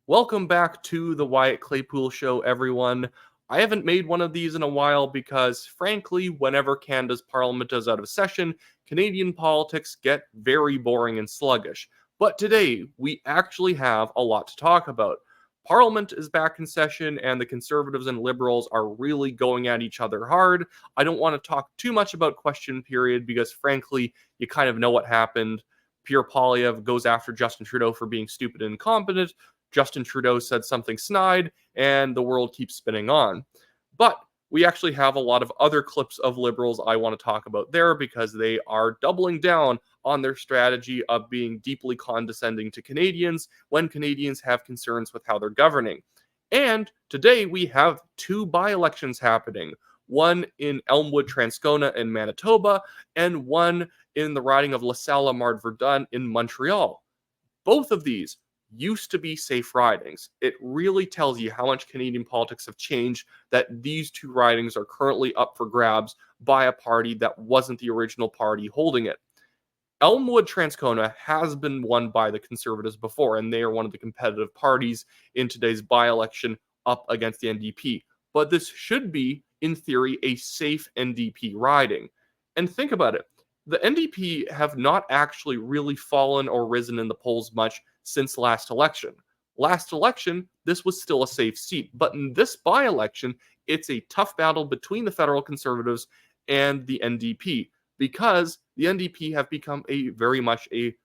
Welcome back to the Wyatt Claypool Show, everyone. I haven't made one of these in a while because, frankly, whenever Canada's parliament is out of session, Canadian politics get very boring and sluggish. But today, we actually have a lot to talk about. Parliament is back in session, and the Conservatives and Liberals are really going at each other hard. I don't want to talk too much about question period because, frankly, you kind of know what happened. Pierre Poilievre goes after Justin Trudeau for being stupid and incompetent. Justin Trudeau said something snide, and the world keeps spinning on. But we actually have a lot of other clips of Liberals I want to talk about there because they are doubling down on their strategy of being deeply condescending to Canadians when Canadians have concerns with how they're governing. And today we have two by-elections happening. One in Elwood-Transcona in Manitoba, and one in the riding of Lasalle-Emard-Verdun in Montreal. Both of these used to be safe ridings. It really tells you how much Canadian politics have changed that these two ridings are currently up for grabs by a party that wasn't the original party holding it. Elwood-Transcona has been won by the Conservatives before, and they are one of the competitive parties in today's by-election up against the NDP. But this should be, in theory, a safe NDP riding. And think about it. The NDP have not actually really fallen or risen in the polls much since last election. Last election, this was still a safe seat. But in this by-election, it's a tough battle between the federal Conservatives and the NDP because the NDP have become very much a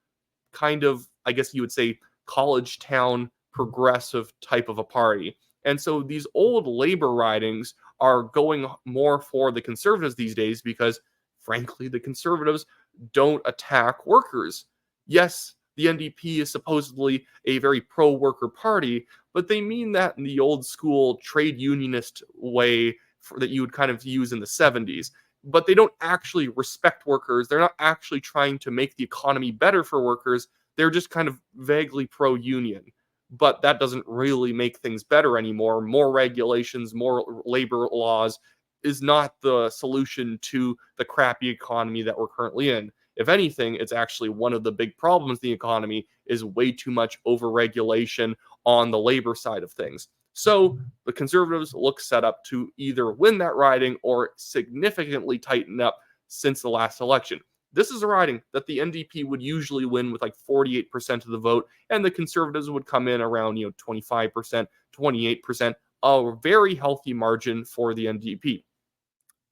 kind of, I guess you would say, college town progressive type of a party. And so these old labor ridings are going more for the Conservatives these days because, frankly, the Conservatives don't attack workers. Yes, the NDP is supposedly a very pro-worker party, but they mean that in the old school trade unionist way that you would kind of use in the 70s. But they don't actually respect workers. They're not actually trying to make the economy better for workers. They're just kind of vaguely pro-union. But that doesn't really make things better anymore. More regulations, more labor laws is not the solution to the crappy economy that we're currently in. If anything, it's actually one of the big problems in the economy is way too much overregulation on the labor side of things. So the Conservatives look set up to either win that riding or significantly tighten up since the last election. This is a riding that the NDP would usually win with like 48% of the vote, and the Conservatives would come in around 25%, 28%, a very healthy margin for the NDP.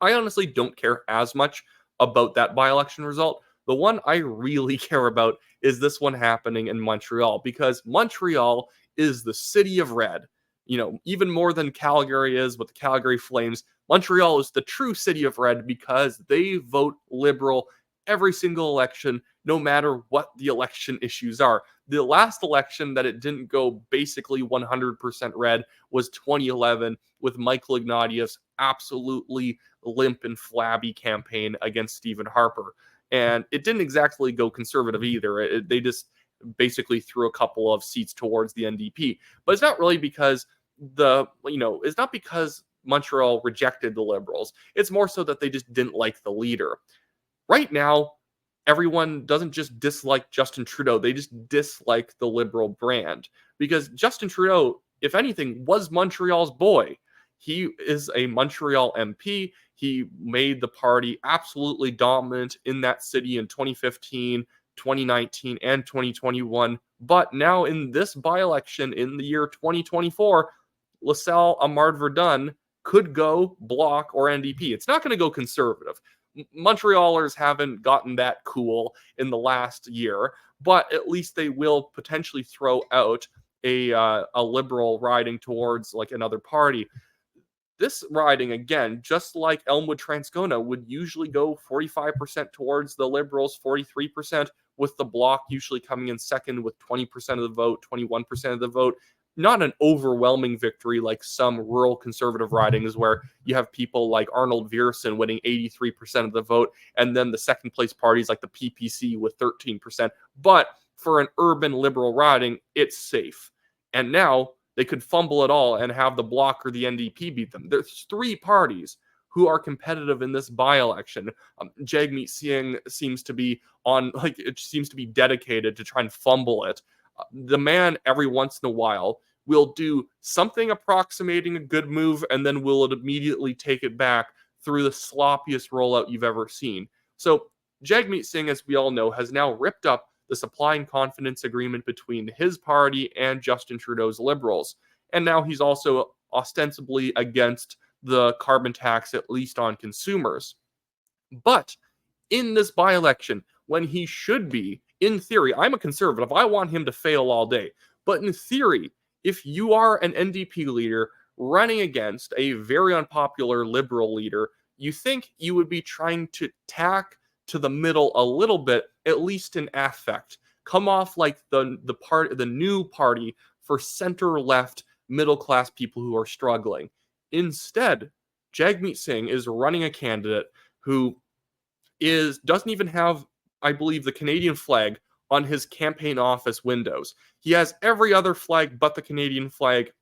I honestly don't care as much about that by-election result. The one I really care about is this one happening in Montreal, because Montreal is the city of red. Even more than Calgary is with the Calgary Flames, Montreal is the true city of red because they vote Liberal every single election, no matter what the election issues are. The last election that it didn't go basically 100% red was 2011 with Michael Ignatieff's absolutely limp and flabby campaign against Stephen Harper. And it didn't exactly go conservative either. They just basically threw a couple of seats towards the NDP. But it's not really because it's not because Montreal rejected the Liberals. It's more so that they just didn't like the leader. Right now, everyone doesn't just dislike Justin Trudeau. They just dislike the Liberal brand because Justin Trudeau, if anything, was Montreal's boy. He is a Montreal MP. He made the party absolutely dominant in that city in 2015, 2019, and 2021. But now in this by-election in the year 2024, Lasalle-Emard-Verdun could go Bloc or NDP. It's not going to go conservative. Montrealers haven't gotten that cool in the last year, but at least they will potentially throw out a Liberal riding towards like another party. This riding, again, just like Elwood-Transcona, would usually go 45% towards the Liberals, 43%, with the Bloc usually coming in second with 20% of the vote, 21% of the vote. Not an overwhelming victory like some rural conservative ridings where you have people like Arnold Viersen winning 83% of the vote, and then the second place parties like the PPC with 13%. But for an urban liberal riding, it's safe. And now they could fumble it all and have the Bloc or the NDP beat them. There's three parties who are competitive in this by-election. Jagmeet Singh seems to be dedicated to try and fumble it. The man, every once in a while, will do something approximating a good move, and then will immediately take it back through the sloppiest rollout you've ever seen. So Jagmeet Singh, as we all know, has now ripped up the supply and confidence agreement between his party and Justin Trudeau's Liberals. And now he's also ostensibly against the carbon tax, at least on consumers. But in this by-election, when he should be, in theory, I'm a conservative, I want him to fail all day. But in theory, if you are an NDP leader running against a very unpopular Liberal leader, you think you would be trying to tack to the middle a little bit, at least in affect. Come off like the new party for center-left middle-class people who are struggling. Instead, Jagmeet Singh is running a candidate who doesn't even have, I believe, the Canadian flag on his campaign office windows. He has every other flag but the Canadian flag,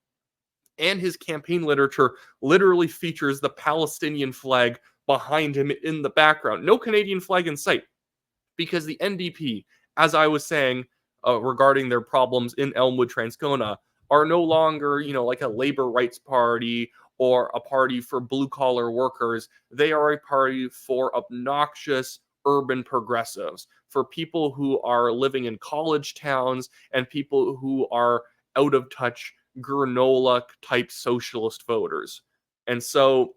and his campaign literature literally features the Palestinian flag behind him in the background. No Canadian flag in sight, because the NDP, as I was saying regarding their problems in Elwood-Transcona, are no longer, like a labor rights party or a party for blue-collar workers. They are a party for obnoxious urban progressives, for people who are living in college towns and people who are out-of-touch granola-type socialist voters. And so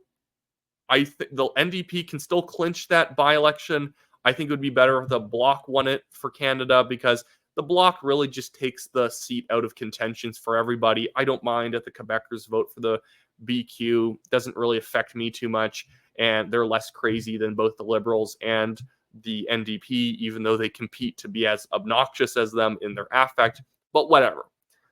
I think the NDP can still clinch that by-election. I think it would be better if the Bloc won it for Canada, because the Bloc really just takes the seat out of contentions for everybody. I don't mind if the Quebecers vote for the BQ. Doesn't really affect me too much, and they're less crazy than both the Liberals and the NDP, even though they compete to be as obnoxious as them in their affect, but whatever.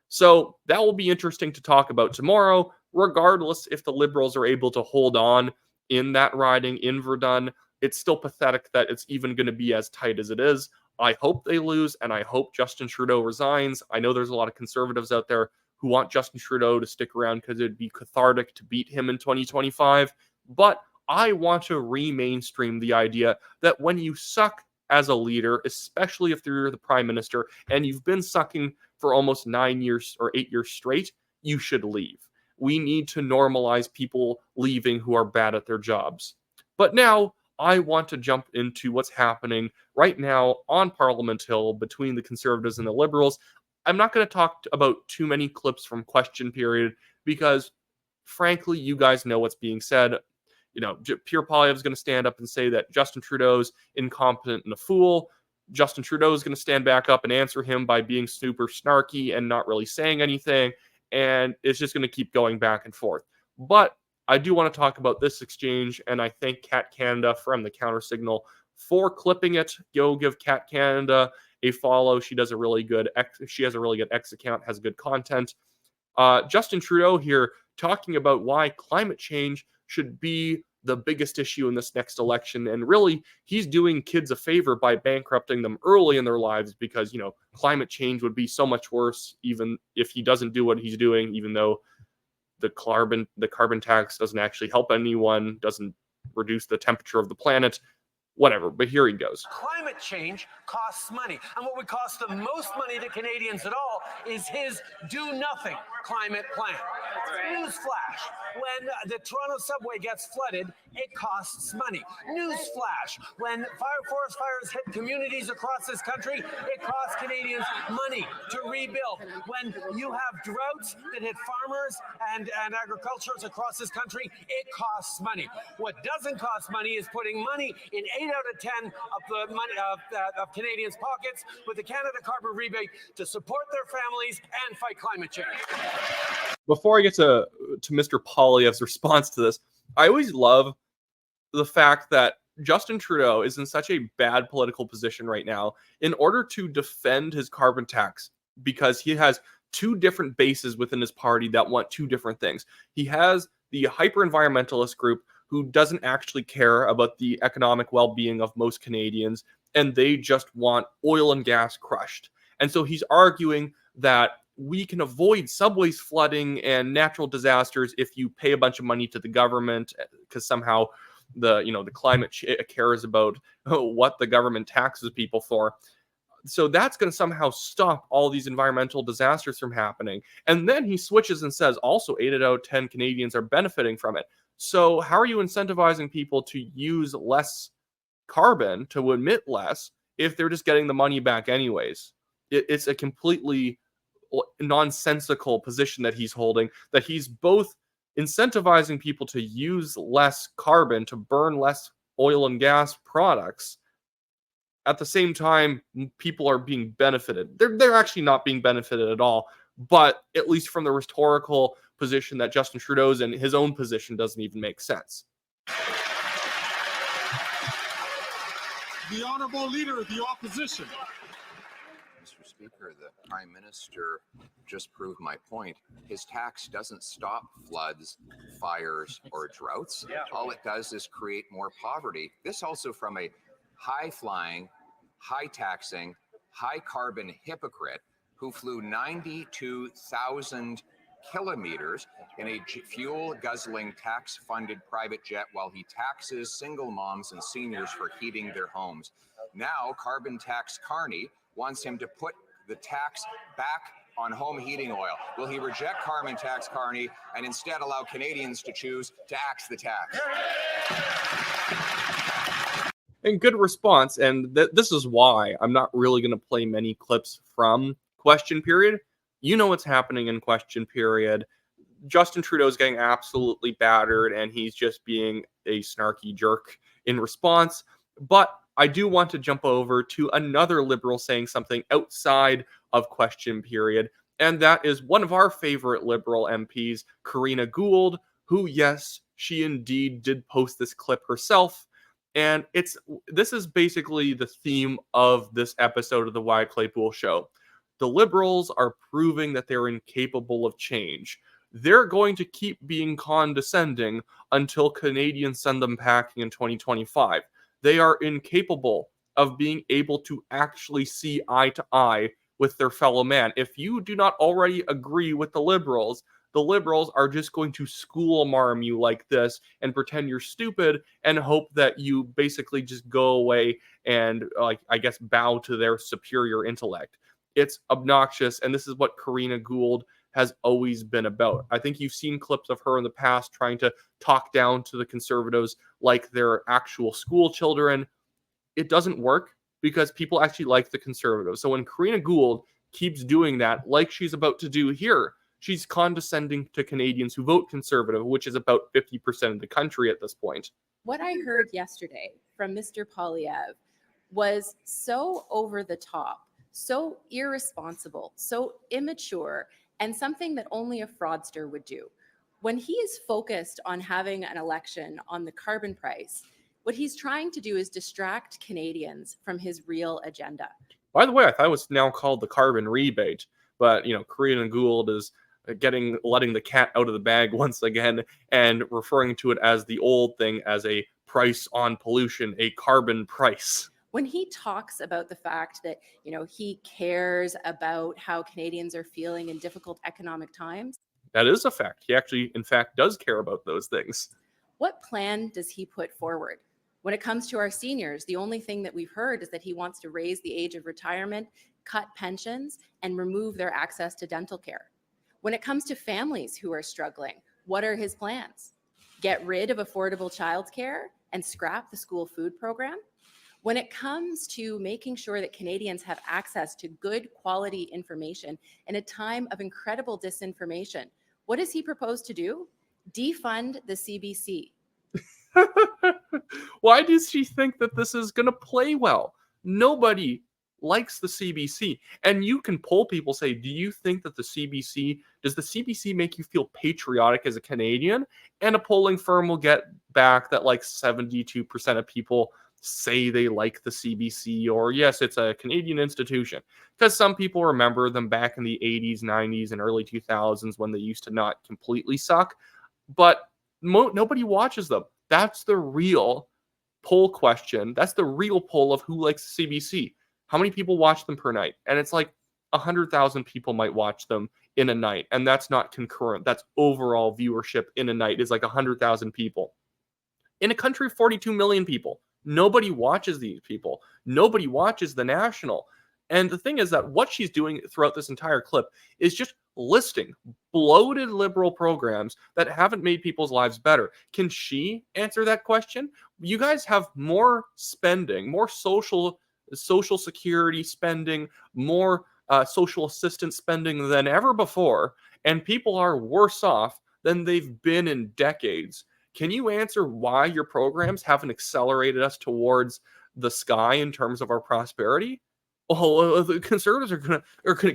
So that will be interesting to talk about tomorrow, regardless if the Liberals are able to hold on in that riding in Verdun. It's still pathetic that it's even going to be as tight as it is. I hope they lose, and I hope Justin Trudeau resigns. I know there's a lot of conservatives out there who want Justin Trudeau to stick around because it'd be cathartic to beat him in 2025. But I want to re-mainstream the idea that when you suck as a leader, especially if you're the prime minister, and you've been sucking for almost 9 years or 8 years straight, you should leave. We need to normalize people leaving who are bad at their jobs. But now, I want to jump into what's happening right now on Parliament Hill between the Conservatives and the Liberals. I'm not going to talk about too many clips from Question Period because, frankly, you guys know what's being said. Pierre Poilievre is going to stand up and say that Justin Trudeau's incompetent and a fool. Justin Trudeau is going to stand back up and answer him by being super snarky and not really saying anything. And it's just going to keep going back and forth. But I do want to talk about this exchange, and I thank Cat Canada from the Counter Signal for clipping it. Go give Cat Canada a follow. She has a really good X account, has good content. Justin Trudeau here talking about why climate change should be the biggest issue in this next election, and really he's doing kids a favor by bankrupting them early in their lives, because climate change would be so much worse even if he doesn't do what he's doing, even though the carbon tax doesn't actually help anyone, doesn't reduce the temperature of the planet, whatever. But here he goes. Climate change costs money. And what would cost the most money to Canadians at all is his do-nothing climate plan. Newsflash, when the Toronto subway gets flooded, it costs money. Newsflash, when forest fires hit communities across this country, it costs Canadians money to rebuild. When you have droughts that hit farmers and agriculturists across this country, it costs money. What doesn't cost money is putting money in 8 out of 10 of the money of Canadians' pockets with the Canada Carbon Rebate to support their families and fight climate change. Before I get to Mr. Poilievre's response to this, I always love the fact that Justin Trudeau is in such a bad political position right now in order to defend his carbon tax, because he has two different bases within his party that want two different things. He has the hyper-environmentalist group who doesn't actually care about the economic well-being of most Canadians, and they just want oil and gas crushed. And so he's arguing that we can avoid subways flooding and natural disasters if you pay a bunch of money to the government, because somehow the climate cares about what the government taxes people for. So that's going to somehow stop all these environmental disasters from happening. And then he switches and says also 8 out of 10 Canadians are benefiting from it. So how are you incentivizing people to use less carbon, to emit less, if they're just getting the money back anyways? It's a completely nonsensical position that he's holding, that he's both incentivizing people to use less carbon, to burn less oil and gas products. At the same time, people are being benefited. They're actually not being benefited at all, but at least from the rhetorical position that Justin Trudeau's in, his own position doesn't even make sense. The Honourable Leader of the Opposition. Mr. Speaker, the Prime Minister just proved my point. His tax doesn't stop floods, fires, or droughts. All it does is create more poverty. This also from a high-flying, high-taxing, high-carbon hypocrite who flew 92,000 kilometers in a fuel-guzzling, tax-funded private jet while he taxes single moms and seniors for heating their homes. Now, carbon tax Carney wants him to put the tax back on home heating oil. Will he reject carbon tax Carney and instead allow Canadians to choose to axe the tax? And good response. And this is why I'm not really going to play many clips from question period. You know what's happening in question period. Justin Trudeau's getting absolutely battered, and he's just being a snarky jerk in response. But I do want to jump over to another Liberal saying something outside of question period, and that is one of our favorite Liberal MPs, Karina Gould, who, yes, she indeed did post this clip herself. And this is basically the theme of this episode of the Wyatt Claypool Show. The Liberals are proving that they're incapable of change. They're going to keep being condescending until Canadians send them packing in 2025. They are incapable of being able to actually see eye to eye with their fellow man. If you do not already agree with the Liberals are just going to school-marm you like this and pretend you're stupid and hope that you basically just go away and, I guess, bow to their superior intellect. It's obnoxious, and this is what Karina Gould has always been about. I think you've seen clips of her in the past trying to talk down to the Conservatives like they're actual school children. It doesn't work because people actually like the Conservatives. So when Karina Gould keeps doing that, like she's about to do here, she's condescending to Canadians who vote Conservative, which is about 50% of the country at this point. What I heard yesterday from Mr. Poilievre was so over the top, so irresponsible, so immature, and something that only a fraudster would do. When he is focused on having an election on the carbon price, what he's trying to do is distract Canadians from his real agenda. By the way, I thought it was now called the carbon rebate, but Karina Gould is letting the cat out of the bag once again and referring to it as the old thing, as a price on pollution, a carbon price. When he talks about the fact that, he cares about how Canadians are feeling in difficult economic times. That is a fact. He actually, in fact, does care about those things. What plan does he put forward? When it comes to our seniors, the only thing that we've heard is that he wants to raise the age of retirement, cut pensions, and remove their access to dental care. When it comes to families who are struggling, what are his plans? Get rid of affordable childcare and scrap the school food program? When it comes to making sure that Canadians have access to good quality information in a time of incredible disinformation, what does he propose to do? Defund the CBC. Why does she think that this is going to play well? Nobody likes the CBC. And you can poll people, say, do you think that does the CBC make you feel patriotic as a Canadian? And a polling firm will get back that 72% of people say they like the CBC, or yes, it's a Canadian institution. Because some people remember them back in the 80s, 90s, and early 2000s when they used to not completely suck. But nobody watches them. That's the real poll question. That's the real poll of who likes the CBC. How many people watch them per night? And it's 100,000 people might watch them in a night. And that's not concurrent. That's overall viewership in a night is 100,000 people. In a country of 42 million people, nobody watches these people. Nobody watches the National. And the thing is that what she's doing throughout this entire clip is just listing bloated liberal programs that haven't made people's lives better. Can she answer that question? You guys have more spending, more social security spending, more social assistance spending than ever before, and people are worse off than they've been in decades. Can you answer why your programs haven't accelerated us towards the sky in terms of our prosperity? Oh, the conservatives are gonna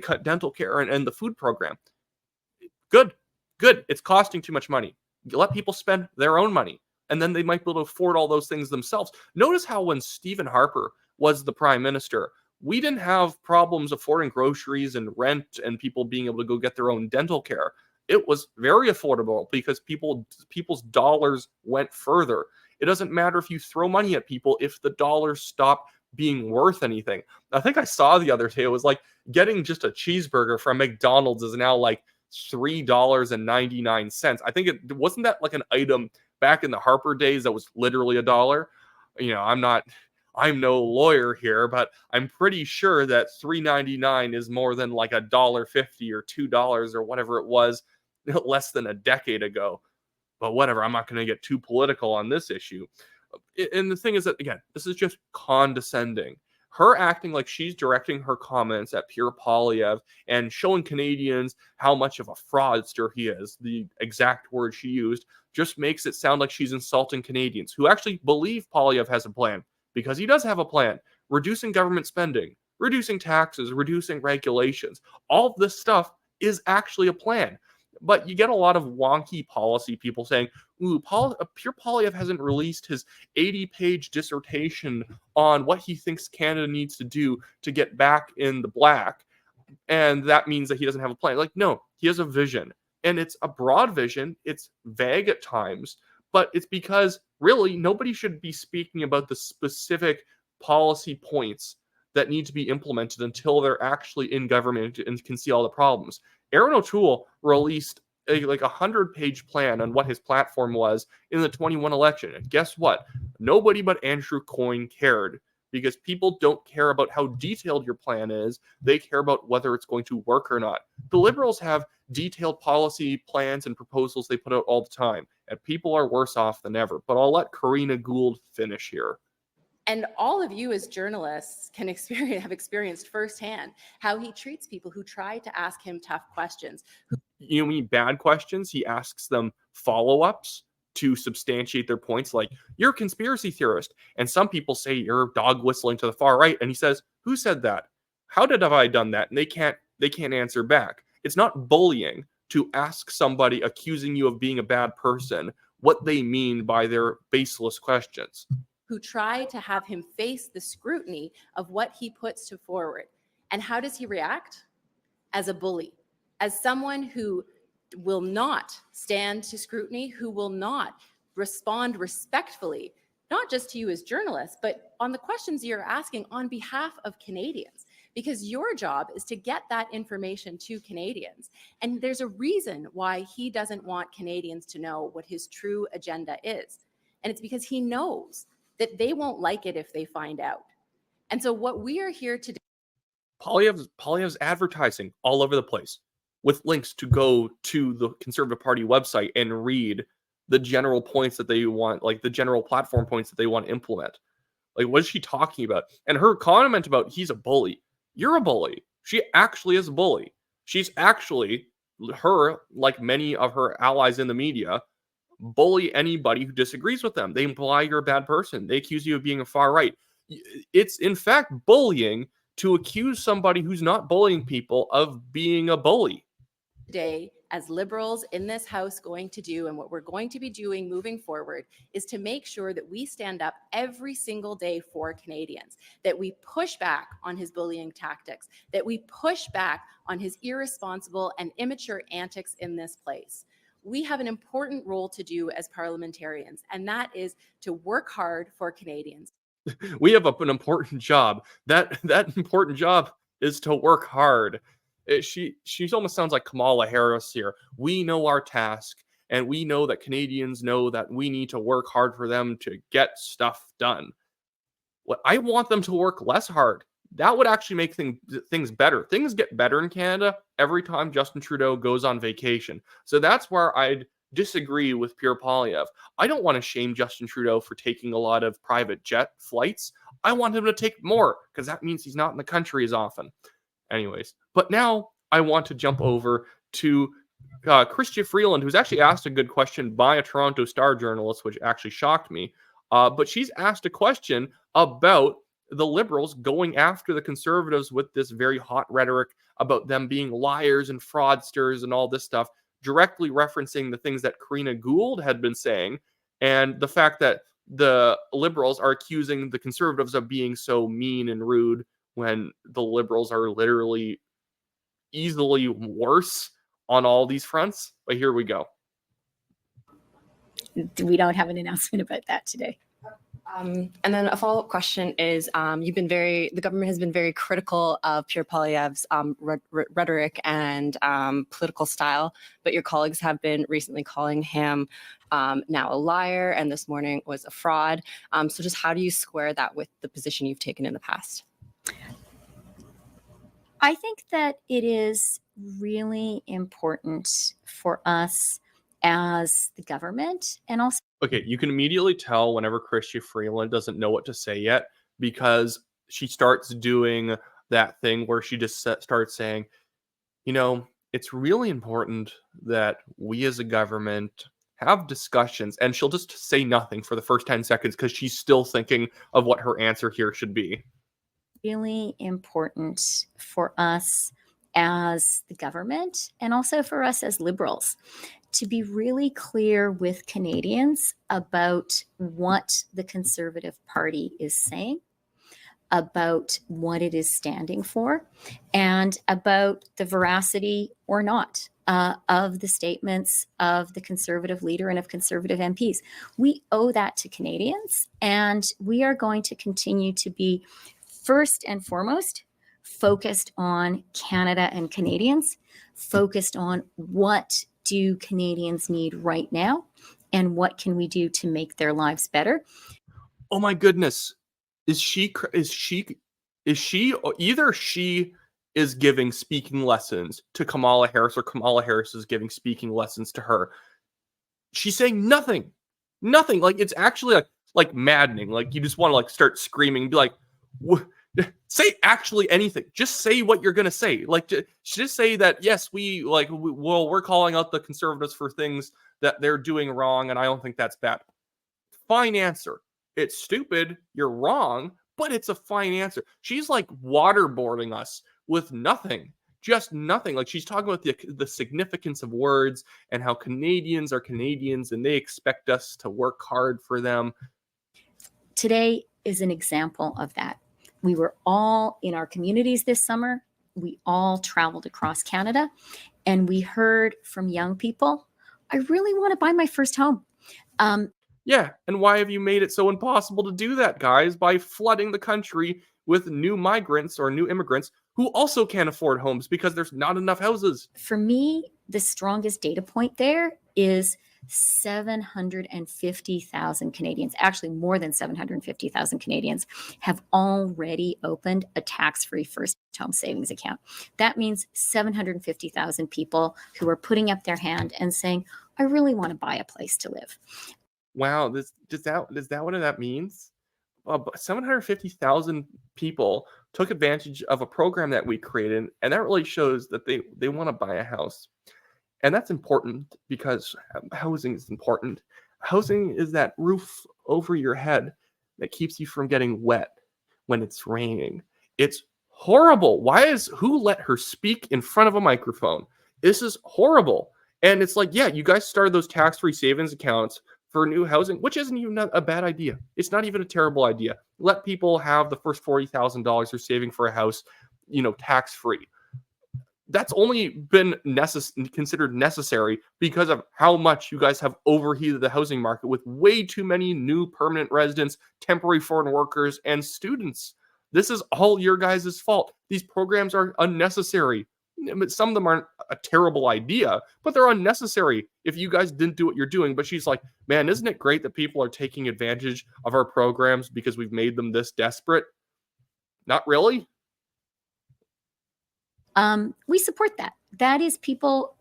cut dental care and the food program. Good, good. It's costing too much money. You let people spend their own money, and then they might be able to afford all those things themselves. Notice how when Stephen Harper was the prime minister, we didn't have problems affording groceries and rent and people being able to go get their own dental care. It was very affordable because people's dollars went further. It doesn't matter if you throw money at people if the dollars stop being worth anything. I think I saw the other day, it was like getting just a cheeseburger from McDonald's is now like $3.99. I think it wasn't that like an item back in the Harper days that was literally $1. You know, I'm no lawyer here, but I'm pretty sure that $3.99 is more than like $1.50 or $2 or whatever it was less than a decade ago. But whatever, I'm not going to get too political on this issue. And the thing is that, again, this is just condescending. Her acting like she's directing her comments at Pierre Poilievre and showing Canadians how much of a fraudster he is, the exact word she used, just makes it sound like she's insulting Canadians who actually believe Poilievre has a plan, because he does have a plan. Reducing government spending, reducing taxes, reducing regulations. All of this stuff is actually a plan. But you get a lot of wonky policy people saying, ooh, Pierre Poilievre hasn't released his 80-page dissertation on what he thinks Canada needs to do to get back in the black. And that means that he doesn't have a plan. Like, no, he has a vision. And it's a broad vision. It's vague at times. But it's because, really, nobody should be speaking about the specific policy points that need to be implemented until they're actually in government and can see all the problems. Aaron O'Toole released a 100-page plan on what his platform was in the 21 election. And guess what? Nobody but Andrew Coyne cared, because people don't care about how detailed your plan is. They care about whether it's going to work or not. The Liberals have detailed policy plans and proposals they put out all the time, and people are worse off than ever. But I'll let Karina Gould finish here. And all of you as journalists can have experienced firsthand how he treats people who try to ask him tough questions. You mean bad questions? He asks them follow-ups to substantiate their points, like, you're a conspiracy theorist. And some people say you're dog whistling to the far right. And he says, who said that? How have I done that? And they can't answer back. It's not bullying to ask somebody accusing you of being a bad person what they mean by their baseless questions. Who try to have him face the scrutiny of what he puts to forward. And how does he react? As a bully, as someone who will not stand to scrutiny, who will not respond respectfully, not just to you as journalists, but on the questions you're asking on behalf of Canadians, because your job is to get that information to Canadians. And there's a reason why he doesn't want Canadians to know what his true agenda is. And it's because he knows that they won't like it if they find out. And so what we are here to do. Poilievre's advertising all over the place with links to go to the Conservative Party website and read the general points that they want, like the general platform points that they want to implement. Like, what is she talking about? And her comment about he's a bully. You're a bully. She actually is a bully. She's actually, like many of her allies in the media, bully anybody who disagrees with them. They imply you're a bad person. They accuse you of being a far right. It's, in fact, bullying to accuse somebody who's not bullying people of being a bully. Today, as Liberals in this House going to do, and what we're going to be doing moving forward, is to make sure that we stand up every single day for Canadians, that we push back on his bullying tactics, that we push back on his irresponsible and immature antics in this place. We have an important role to do as parliamentarians, and that is to work hard for Canadians. We have an important job. That important job is to work hard. She almost sounds like Kamala Harris here. We know our task, and we know that Canadians know that we need to work hard for them to get stuff done. What I want them to work less hard. That would actually make things better. Things get better in Canada every time Justin Trudeau goes on vacation. So that's where I'd disagree with Pierre Poilievre. I don't want to shame Justin Trudeau for taking a lot of private jet flights. I want him to take more because that means he's not in the country as often. Anyways, but now I want to jump over to Chrystia Freeland, who's actually asked a good question by a Toronto Star journalist, which actually shocked me. But she's asked a question about the Liberals going after the Conservatives with this very hot rhetoric about them being liars and fraudsters and all this stuff, directly referencing the things that Karina Gould had been saying, and the fact that the Liberals are accusing the Conservatives of being so mean and rude when the Liberals are literally easily worse on all these fronts. But here we go. We don't have an announcement about that today. And then a follow-up question is, the government has been very critical of Pierre Poilievre's rhetoric and political style, but your colleagues have been recently calling him now a liar, and this morning was a fraud. So just how do you square that with the position you've taken in the past? I think that it is really important for us as the government and also. Okay, you can immediately tell whenever Chrystia Freeland doesn't know what to say yet, because she starts doing that thing where she just starts saying, it's really important that we as a government have discussions, and she'll just say nothing for the first 10 seconds because she's still thinking of what her answer here should be. Really important for us as the government and also for us as Liberals to be really clear with Canadians about what the Conservative Party is saying, about what it is standing for, and about the veracity or not of the statements of the Conservative leader and of Conservative MPs. We owe that to Canadians, and we are going to continue to be first and foremost focused on Canada and Canadians, focused on what do Canadians need right now and what can we do to make their lives better. Oh my goodness. Either she is giving speaking lessons to Kamala Harris or Kamala Harris is giving speaking lessons to her. She's saying nothing. Like, it's actually like maddening. Like, you just want to like start screaming and be like, say actually anything. Just say what you're gonna say. Like, just say that yes, we're calling out the Conservatives for things that they're doing wrong, and I don't think that's bad. Fine answer. It's stupid. You're wrong, but it's a fine answer. She's like waterboarding us with nothing. Just nothing. Like, she's talking about the significance of words and how Canadians are Canadians and they expect us to work hard for them. Today is an example of that. We were all in our communities this summer. We all traveled across Canada, and we heard from young people, I really want to buy my first home. Yeah, and why have you made it so impossible to do that, guys, by flooding the country with new migrants or new immigrants who also can't afford homes because there's not enough houses? For me, the strongest data point there is 750,000 Canadians, actually more than 750,000 Canadians, have already opened a tax-free first home savings account. That means 750,000 people who are putting up their hand and saying, I really want to buy a place to live. Wow, is that what that means? 750,000 people took advantage of a program that we created, and that really shows that they want to buy a house. And that's important because housing is important. Housing is that roof over your head that keeps you from getting wet when it's raining. It's horrible. Who let her speak in front of a microphone? This is horrible. And it's like, yeah, you guys started those tax-free savings accounts for new housing, which isn't even a bad idea. It's not even a terrible idea. Let people have the first $40,000 they're saving for a house, tax-free. That's only been considered necessary because of how much you guys have overheated the housing market with way too many new permanent residents, temporary foreign workers, and students. This is all your guys' fault. These programs are unnecessary. Some of them aren't a terrible idea, but they're unnecessary if you guys didn't do what you're doing. But she's like, man, isn't it great that people are taking advantage of our programs because we've made them this desperate? Not really. We support that. That is people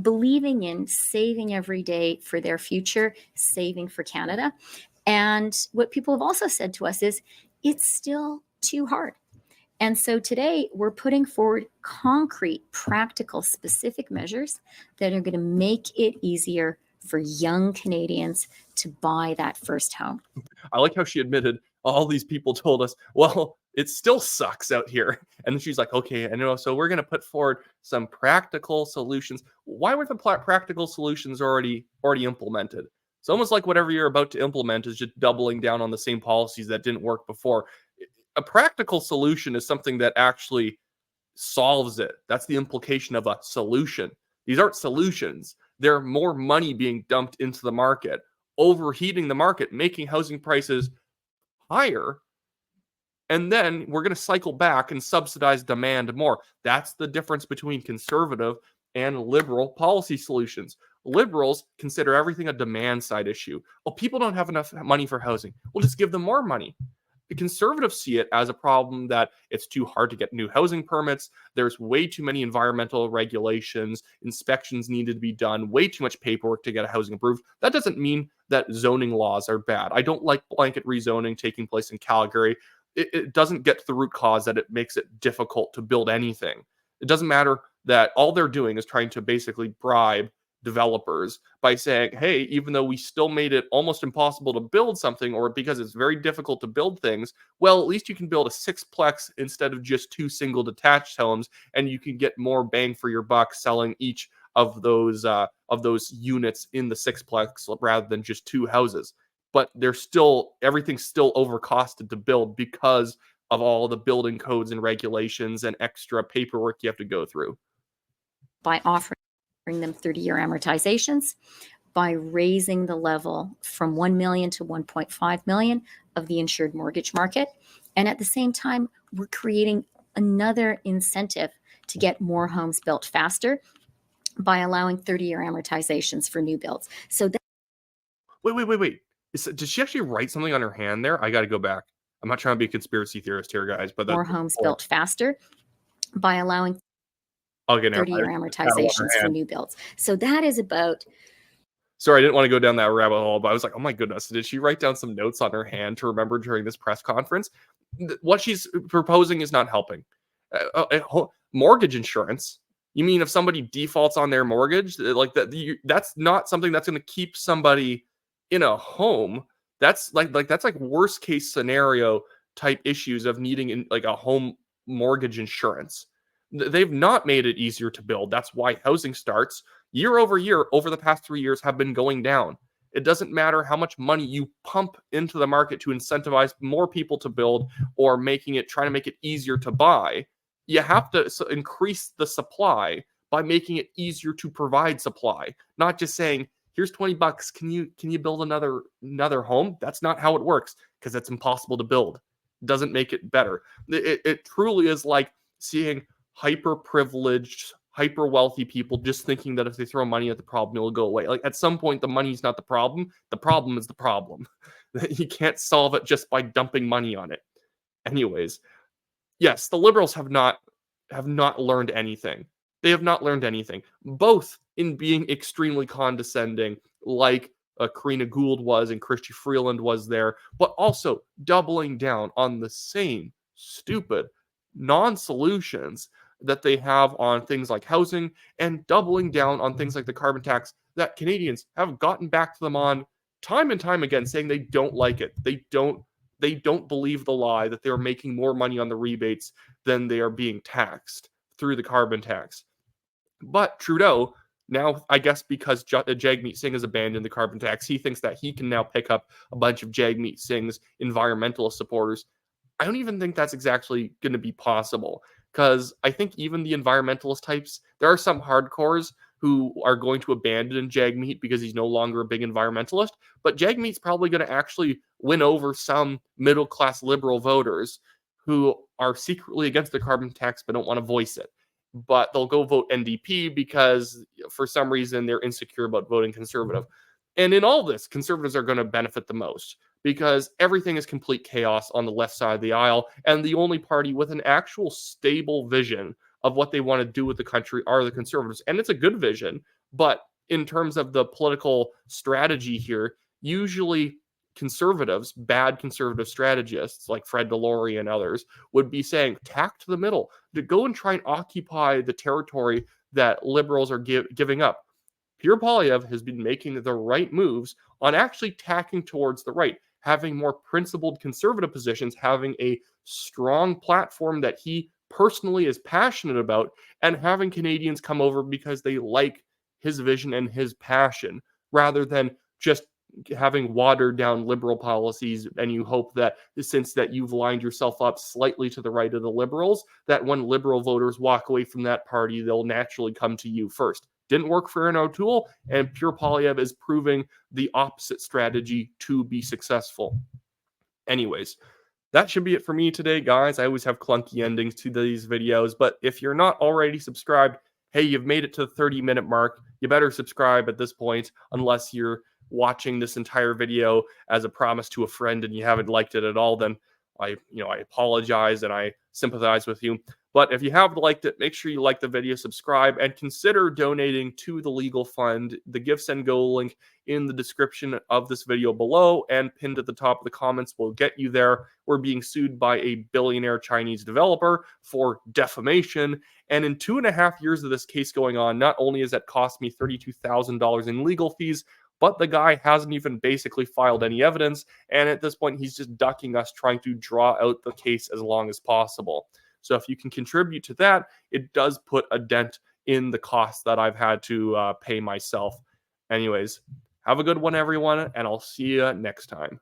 believing in saving every day for their future, saving for Canada. And what people have also said to us is it's still too hard. And so today we're putting forward concrete, practical, specific measures that are going to make it easier for young Canadians to buy that first home. I like how she admitted all these people told us, well, it still sucks out here. And then she's like, okay, I know. So we're going to put forward some practical solutions. Why were the practical solutions already implemented? It's almost like whatever you're about to implement is just doubling down on the same policies that didn't work before. A practical solution is something that actually solves it. That's the implication of a solution. These aren't solutions. They're more money being dumped into the market, overheating the market, making housing prices higher. And then we're going to cycle back and subsidize demand more. That's the difference between conservative and liberal policy solutions. Liberals consider everything a demand side issue. Oh, people don't have enough money for housing. We'll just give them more money. The conservatives see it as a problem that it's too hard to get new housing permits. There's way too many environmental regulations. Inspections needed to be done. Way too much paperwork to get a housing approved. That doesn't mean that zoning laws are bad. I don't like blanket rezoning taking place in Calgary. It doesn't get to the root cause that it makes it difficult to build anything. It doesn't matter that all they're doing is trying to basically bribe developers by saying, hey, even though we still made it almost impossible to build something, or because it's very difficult to build things, well, at least you can build a sixplex instead of just 2 single detached homes, and you can get more bang for your buck selling each of those units in the sixplex rather than just 2 houses. But everything's still overcosted to build because of all the building codes and regulations and extra paperwork you have to go through. By offering them 30-year amortizations, by raising the level from 1 million to 1.5 million of the insured mortgage market. And at the same time, we're creating another incentive to get more homes built faster by allowing 30-year amortizations for new builds. So that Wait. Did she actually write something on her hand there? I got to go back. I'm not trying to be a conspiracy theorist here, guys, but more homes built faster by allowing 30-year amortizations for new builds. So that is about... Sorry, I didn't want to go down that rabbit hole, but I was like, oh my goodness, did she write down some notes on her hand to remember during this press conference? What she's proposing is not helping. Mortgage insurance. You mean if somebody defaults on their mortgage, like that's not something that's going to keep somebody in a home. That's like worst case scenario type issues of needing like a home mortgage insurance. They've not made it easier to build. That's why housing starts year over year over the past 3 years have been going down. It doesn't matter how much money you pump into the market to incentivize more people to build or trying to make it easier to buy. You have to increase the supply by making it easier to provide supply, not just saying, here's $20. Can you build another home? That's not how it works, because it's impossible to build. It doesn't make it better. It truly is like seeing hyper-privileged, hyper-wealthy people just thinking that if they throw money at the problem, it'll go away. Like at some point, the money's not the problem. The problem is the problem. You can't solve it just by dumping money on it. Anyways, yes, the Liberals have not learned anything. They have not learned anything, both in being extremely condescending, like Karina Gould was and Chrystia Freeland was there, but also doubling down on the same stupid non-solutions that they have on things like housing, and doubling down on things like the carbon tax that Canadians have gotten back to them on time and time again, saying they don't like it. They don't believe the lie that they're making more money on the rebates than they are being taxed through the carbon tax. But Trudeau, now, I guess because Jagmeet Singh has abandoned the carbon tax, he thinks that he can now pick up a bunch of Jagmeet Singh's environmentalist supporters. I don't even think that's exactly going to be possible, because I think even the environmentalist types, there are some hardcores who are going to abandon Jagmeet because he's no longer a big environmentalist, but Jagmeet's probably going to actually win over some middle-class liberal voters who are secretly against the carbon tax but don't want to voice it. But they'll go vote NDP because for some reason they're insecure about voting conservative. And in all this, conservatives are going to benefit the most because everything is complete chaos on the left side of the aisle. And the only party with an actual stable vision of what they want to do with the country are the Conservatives. And it's a good vision, but in terms of the political strategy here, usually conservatives, bad conservative strategists like Fred Delory and others, would be saying, tack to the middle, to go and try and occupy the territory that liberals are giving up. Pierre Poilievre has been making the right moves on actually tacking towards the right, having more principled conservative positions, having a strong platform that he personally is passionate about, and having Canadians come over because they like his vision and his passion, rather than just having watered down liberal policies. And you hope that since that you've lined yourself up slightly to the right of the liberals, that when liberal voters walk away from that party, they'll naturally come to you first. Didn't work for Erin O'Toole, and Pierre Poilievre is proving the opposite strategy to be successful. Anyways, that should be it for me today, guys. I always have clunky endings to these videos, but if you're not already subscribed, hey, you've made it to the 30-minute mark. You better subscribe at this point, unless you're watching this entire video as a promise to a friend and you haven't liked it at all. Then I apologize and I sympathize with you. But if you have liked it, make sure you like the video, subscribe, and consider donating to the legal fund. The Give, Send, Go link in the description of this video below and pinned at the top of the comments will get you there. We're being sued by a billionaire Chinese developer for defamation. And in 2.5 years of this case going on, not only has that cost me $32,000 in legal fees, but the guy hasn't even basically filed any evidence. And at this point, he's just ducking us, trying to draw out the case as long as possible. So if you can contribute to that, it does put a dent in the costs that I've had to pay myself. Anyways, have a good one, everyone, and I'll see you next time.